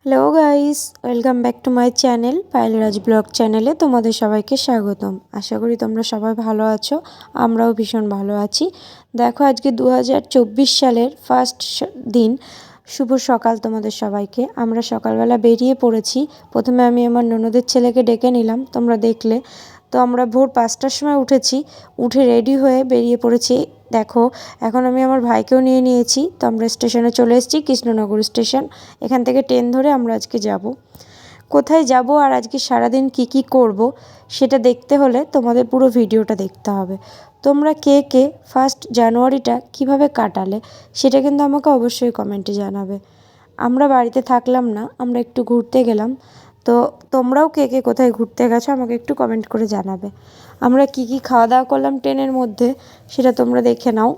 Hello guys, welcome back to my channel Payelraj blog চ্যানেলে তোমাদের সবাইকে স্বাগতম। আশা করি তোমরা সবাই ভালো আছো, আমরাও ভীষণ ভালো আছি। দেখো আজকে 2024 সালের ফার্স্ট দিন। শুভ সকাল তোমাদের সবাইকে। আমরা সকালবেলা বেরিয়ে পড়েছি। প্রথমে আমি আমার ননদের ছেলেকে ডেকে নিলাম, তোমরা দেখলে। তো আমরা ভোর 5টার সময় উঠেছি, উঠে রেডি হয়ে বেরিয়ে পড়েছি। দেখো এখন আমি আমার ভাইকেও নিয়ে নিয়েছি। তো আমরা স্টেশনে চলে এসেছি, কৃষ্ণনগর স্টেশন। এখান থেকে ট্রেন ধরে আমরা আজকে যাব। কোথায় যাব আর আজকে সারাদিন কি করব সেটা দেখতে হলে তোমাদের পুরো ভিডিওটা দেখতে হবে। তোমরা কে কে ফার্স্ট জানুয়ারিটা কিভাবে কাটালে সেটা কিন্তু আমাকে অবশ্যই কমেন্টে জানাবে। আমরা বাড়িতে থাকলাম না, আমরা একটু ঘুরতে গেলাম। তো তোমরাও কে কে কোথায় ঘুরতে গেছো আমাকে একটু কমেন্ট করে জানাবে। আমরা কি খাওয়া দাওয়া করলাম ট্রেনের মধ্যে সেটা তোমরা দেখে নাও।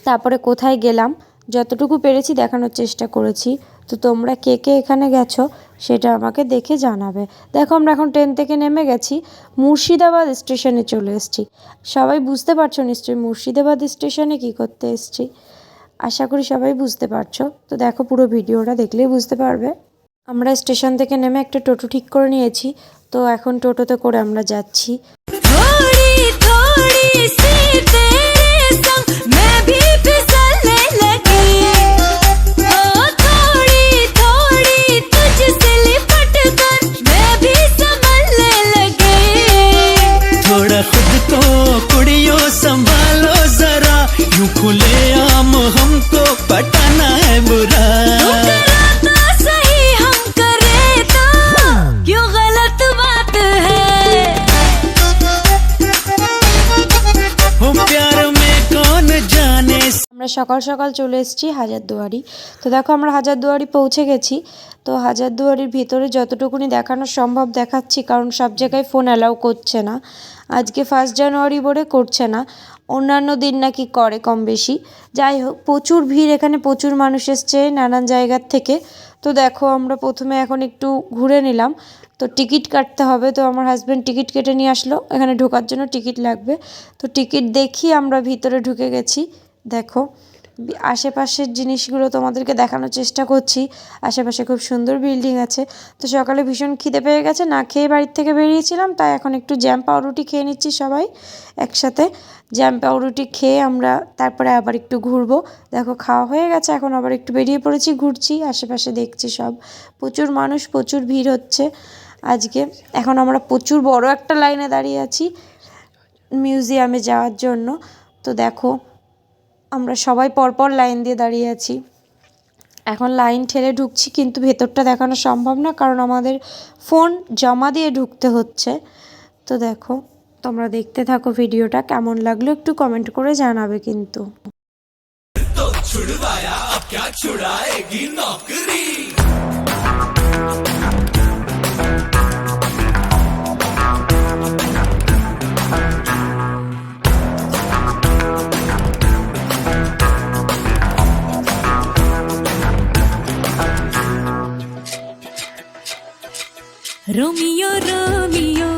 তারপরে কোথায় গেলাম যতটুকু পেরেছি দেখানোর চেষ্টা করেছি। তো তোমরা কে কে এখানে গেছো সেটা আমাকে দেখে জানাবে। দেখো আমরা এখন ট্রেন থেকে নেমে গেছি, মুর্শিদাবাদ স্টেশনে চলে এসেছি। সবাই বুঝতে পারছো নিশ্চয়ই মুর্শিদাবাদ স্টেশনে কী করতে এসেছি। আশা করি সবাই বুঝতে পারছো। তো দেখো পুরো ভিডিওটা দেখলেই বুঝতে পারবে। আমরা স্টেশন থেকে নেমে একটা টোটো ঠিক করে নিয়েছি। তো এখন টোটোতে করে আমরা যাচ্ছি। खुद को कुड़ियों संभालो जरा, यूं खुले आम हमको पटाना है बुरा। सही हम करे तो क्यों गलत बात है, हो प्यार में कौन जाने। আমরা সকাল সকাল চলে এসেছি হাজারদুয়ারি। তো দেখো আমরা হাজারদুয়ারি পৌঁছে গেছি। তো হাজারদুয়ারির ভিতরে যতটুকুনি দেখানো সম্ভব দেখাচ্ছি, কারণ সব জায়গায় ফোন অ্যালাউ করছে না। আজকে 1 জানুয়ারি বলে করছে না, অন্যান্য দিন নাকি করে কম বেশি। যাই হোক, প্রচুর ভিড় এখানে, প্রচুর মানুষ এসছে নানান জায়গার থেকে। তো দেখো আমরা প্রথমে এখন একটু ঘুরে নিলাম। তো টিকিট কাটতে হবে। তো আমার হাজব্যান্ড টিকিট কেটে নিয়ে আসলো, এখানে ঢোকার জন্য টিকিট লাগবে। তো টিকিট দেখি আমরা ভিতরে ঢুকে গেছি। দেখো আশেপাশের জিনিসগুলো তোমাদেরকে দেখানোর চেষ্টা করছি। আশেপাশে খুব সুন্দর বিল্ডিং আছে। তো সকালে ভীষণ খিদে পেয়ে গেছে, না খেয়ে বাড়ির থেকে বেরিয়েছিলাম, তাই এখন একটু জ্যাম পাউরুটি খেয়ে নিচ্ছি সবাই একসাথে। জ্যাম পাউরুটি খেয়ে আমরা তারপরে আবার একটু ঘুরবো। দেখো খাওয়া হয়ে গেছে, এখন আবার একটু বেরিয়ে পড়েছি, ঘুরছি, আশেপাশে দেখছি সব। প্রচুর মানুষ, প্রচুর ভিড় হচ্ছে আজকে। এখন আমরা প্রচুর বড় একটা লাইনে দাঁড়িয়ে আছি মিউজিয়ামে যাওয়ার জন্য। তো দেখো আমরা সবাই পরপর লাইন দিয়ে দাঁড়িয়ে আছি। এখন লাইন ঠেলে ঢুকছি, কিন্তু ভেতরটা দেখানো সম্ভব না, কারণ আমাদের ফোন জমা দিয়ে ঢুকতে হচ্ছে। তো দেখো তোমরা দেখতে থাকো ভিডিওটা, কেমন লাগলো একটু কমেন্ট করে জানাবে কিন্তু। রোমিও রোমিও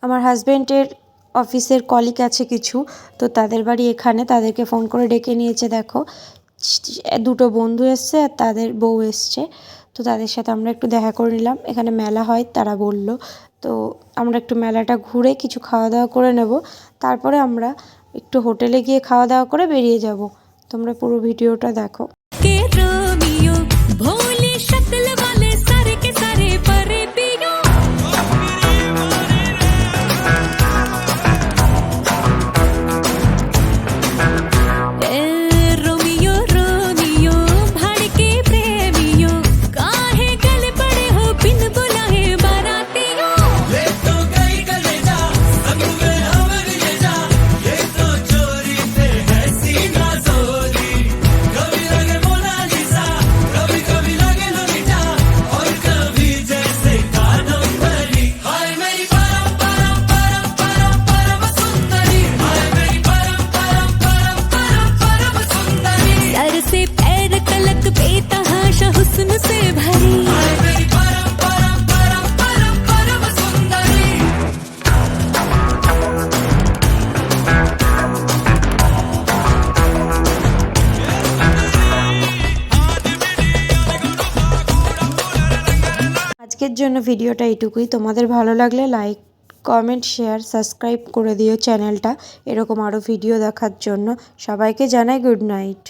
আমার হাজব্যান্ডের অফিসের কলিগ আছে কিছু, তো তাদের বাড়ি এখানে, তাদেরকে ফোন করে ডেকে নিয়েছে। দেখো দুটো বন্ধু এসছে আর তাদের বউ এসছে। তো তাদের সাথে আমরা একটু দেখা করে নিলাম। এখানে মেলা হয় তারা বলল। তো আমরা একটু মেলাটা ঘুরে কিছু খাওয়া দাওয়া করে নেব, তারপরে আমরা একটু হোটেলে গিয়ে খাওয়া দাওয়া করে বেরিয়ে যাব। তোমরা পুরো ভিডিওটা দেখো। আজকের জন্য ভিডিওটা এইটুকুই। তোমাদের ভালো লাগলে লাইক, কমেন্ট, শেয়ার, সাবস্ক্রাইব করে দিও চ্যানেলটা এরকম আরও ভিডিও দেখার জন্য। সবাইকে জানাই গুড নাইট।